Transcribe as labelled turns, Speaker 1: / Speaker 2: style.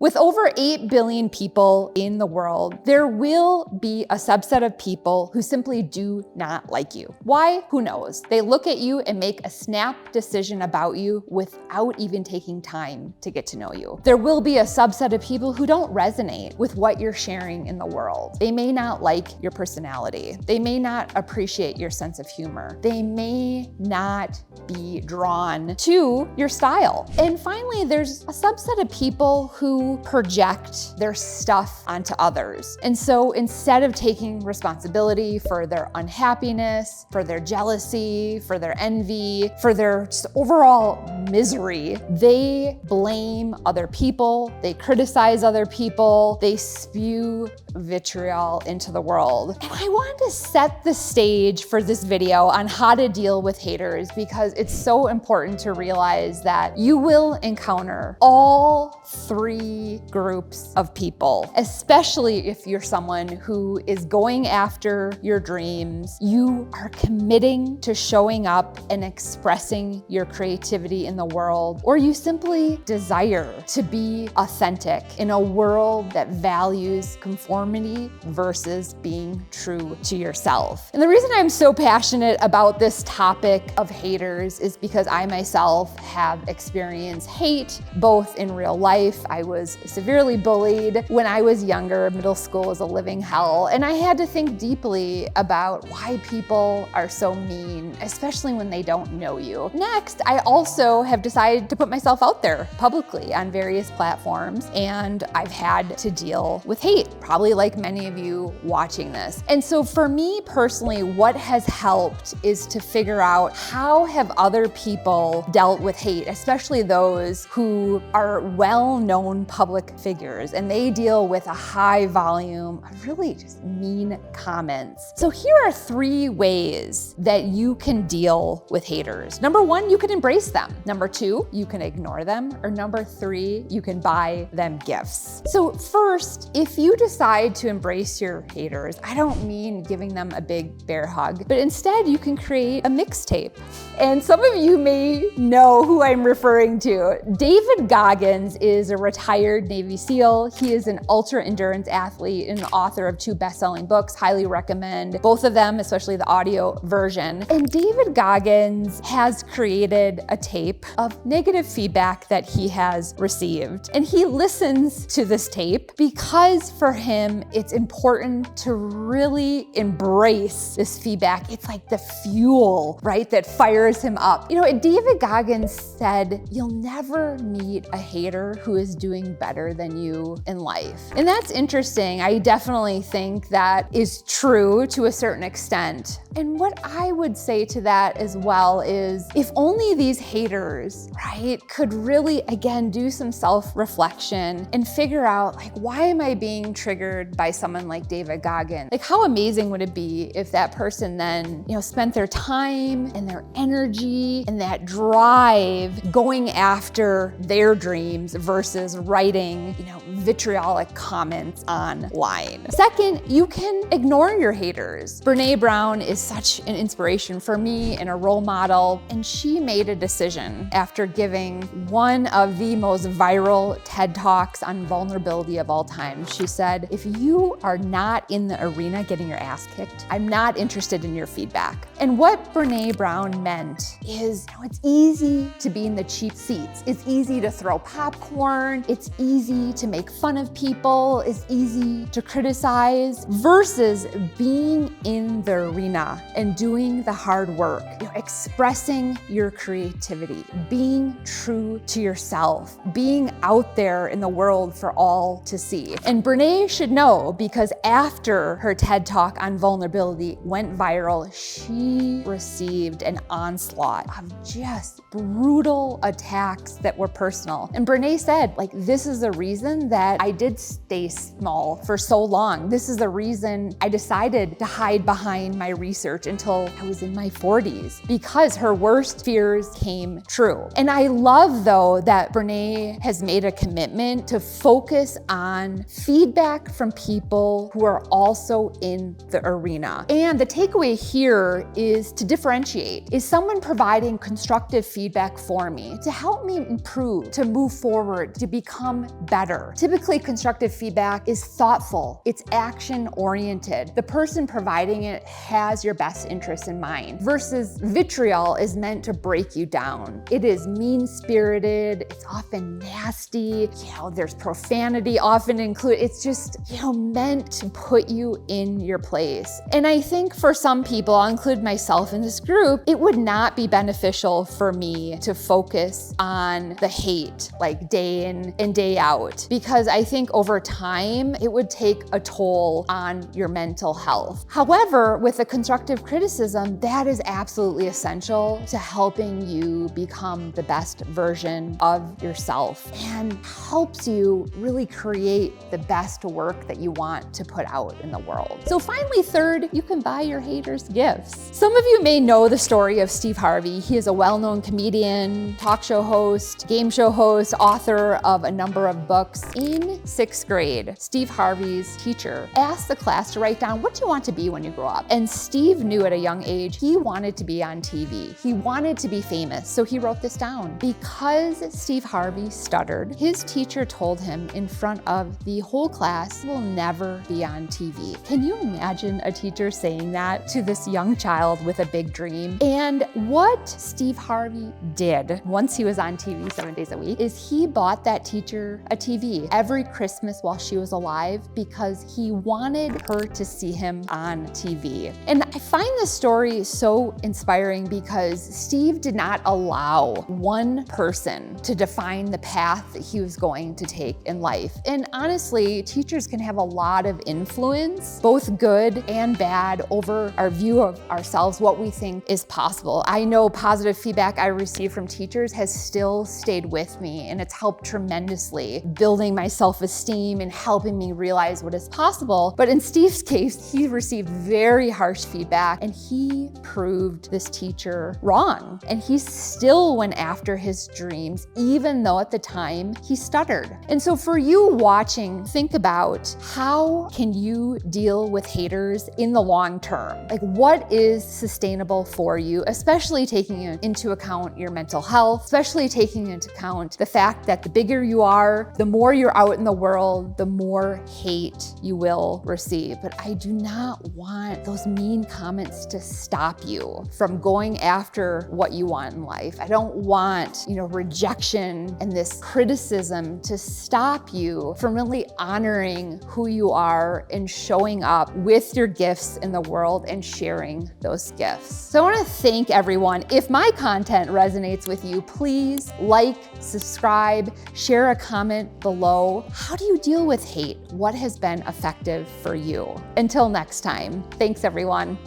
Speaker 1: With over 8 billion people in the world, there will be a subset of people who simply do not like you. Why? Who knows? They look at you and make a snap decision about you without even taking time to get to know you. There will be a subset of people who don't resonate with what you're sharing in the world. They may not like your personality. They may not appreciate your sense of humor. They may not be drawn to your style. And finally, there's a subset of people who project their stuff onto others. And so instead of taking responsibility for their unhappiness, for their jealousy, for their envy, for their just overall misery, they blame other people, they criticize other people, they spew vitriol into the world. And I wanted to set the stage for this video on how to deal with haters because it's so important to realize that you will encounter all three groups of people, especially if you're someone who is going after your dreams. You are committing to showing up and expressing your creativity in the world, or you simply desire to be authentic in a world that values conformity versus being true to yourself. And the reason I'm so passionate about this topic of haters is because I myself have experienced hate, both in real life. I was severely bullied when I was younger. Middle school was a living hell. And I had to think deeply about why people are so mean, especially when they don't know you. Next, I also have decided to put myself out there publicly on various platforms, and I've had to deal with hate, probably like many of you watching this. And so for me personally, what has helped is to figure out how have other people dealt with hate, especially those who are well-known public figures, and they deal with a high volume of really just mean comments. So here are 3 ways that you can deal with haters. Number 1, you can embrace them. Number 2, you can ignore them. Or number 3, you can buy them gifts. So first, if you decide to embrace your haters, I don't mean giving them a big bear hug, but instead you can create a mixtape. And some of you may know who I'm referring to. David Goggins is a retired Navy SEAL. He is an ultra endurance athlete and author of 2 best-selling books. Highly recommend both of them, especially the audio version. And David Goggins has created a tape of negative feedback that he has received. And he listens to this tape because for him, it's important to really embrace this feedback. It's like the fuel, right, that fires him up. You know, David Goggins said, "You'll never meet a hater who is doing better than you in life." And that's interesting. I definitely think that is true to a certain extent. And what I would say to that as well is if only these haters, right, could really, again, do some self-reflection and figure out, like, why am I being triggered by someone like David Goggins? Like, how amazing would it be if that person then, spent their time and their energy and that drive going after their dreams versus writing, vitriolic comments online. Second, you can ignore your haters. Brené Brown is such an inspiration for me and a role model, and she made a decision after giving one of the most viral TED Talks on vulnerability of all time. She said, "If you are not in the arena getting your ass kicked, I'm not interested in your feedback." And what Brené Brown meant is, it's easy to be in the cheap seats. It's easy to throw popcorn. It's easy to make fun of people. It's easy to criticize versus being in the arena and doing the hard work, expressing your creativity, being true to yourself, being out there in the world for all to see. And Brene should know because after her TED Talk on vulnerability went viral, she received an onslaught of just brutal attacks that were personal. And Brene said, this is the reason that I did stay small for so long. This is the reason I decided to hide behind my research until I was in my 40s, because her worst fears came true. And I love, though, that Brene has made a commitment to focus on feedback from people who are also in the arena. And the takeaway here is to differentiate. Is someone providing constructive feedback for me to help me improve, to move forward, to become become better. Typically, constructive feedback is thoughtful, it's action-oriented. The person providing it has your best interests in mind, versus vitriol is meant to break you down. It is mean-spirited, it's often nasty, there's profanity often included. It's just, meant to put you in your place. And I think for some people, I'll include myself in this group, it would not be beneficial for me to focus on the hate, like day in and day out, because I think over time, it would take a toll on your mental health. However, with a constructive criticism, that is absolutely essential to helping you become the best version of yourself and helps you really create the best work that you want to put out in the world. So finally, third, you can buy your haters gifts. Some of you may know the story of Steve Harvey. He is a well-known comedian, talk show host, game show host, author of a number of books. In 6th grade, Steve Harvey's teacher asked the class to write down, what do you want to be when you grow up? And Steve knew at a young age he wanted to be on TV. He wanted to be famous, so he wrote this down. Because Steve Harvey stuttered, his teacher told him in front of the whole class, "Will never be on TV." Can you imagine a teacher saying that to this young child with a big dream? And what Steve Harvey did once he was on TV 7 days a week is he bought that teacher a TV every Christmas while she was alive because he wanted her to see him on TV. And I find this story so inspiring because Steve did not allow one person to define the path that he was going to take in life. And honestly, teachers can have a lot of influence, both good and bad, over our view of ourselves, what we think is possible. I know positive feedback I receive from teachers has still stayed with me, and it's helped tremendously, building my self-esteem and helping me realize what is possible. But in Steve's case, he received very harsh feedback, and he proved this teacher wrong. And he still went after his dreams, even though at the time he stuttered. And so for you watching, think about how can you deal with haters in the long term? Like, what is sustainable for you, especially taking into account your mental health, especially taking into account the fact that the bigger you are, the more you're out in the world, the more hate you will receive. But I do not want those mean comments to stop you from going after what you want in life. I don't want, rejection and this criticism to stop you from really honoring who you are and showing up with your gifts in the world and sharing those gifts. So I want to thank everyone. If my content resonates with you, please like, subscribe, share a comment below. How do you deal with hate? What has been effective for you? Until next time, thanks everyone.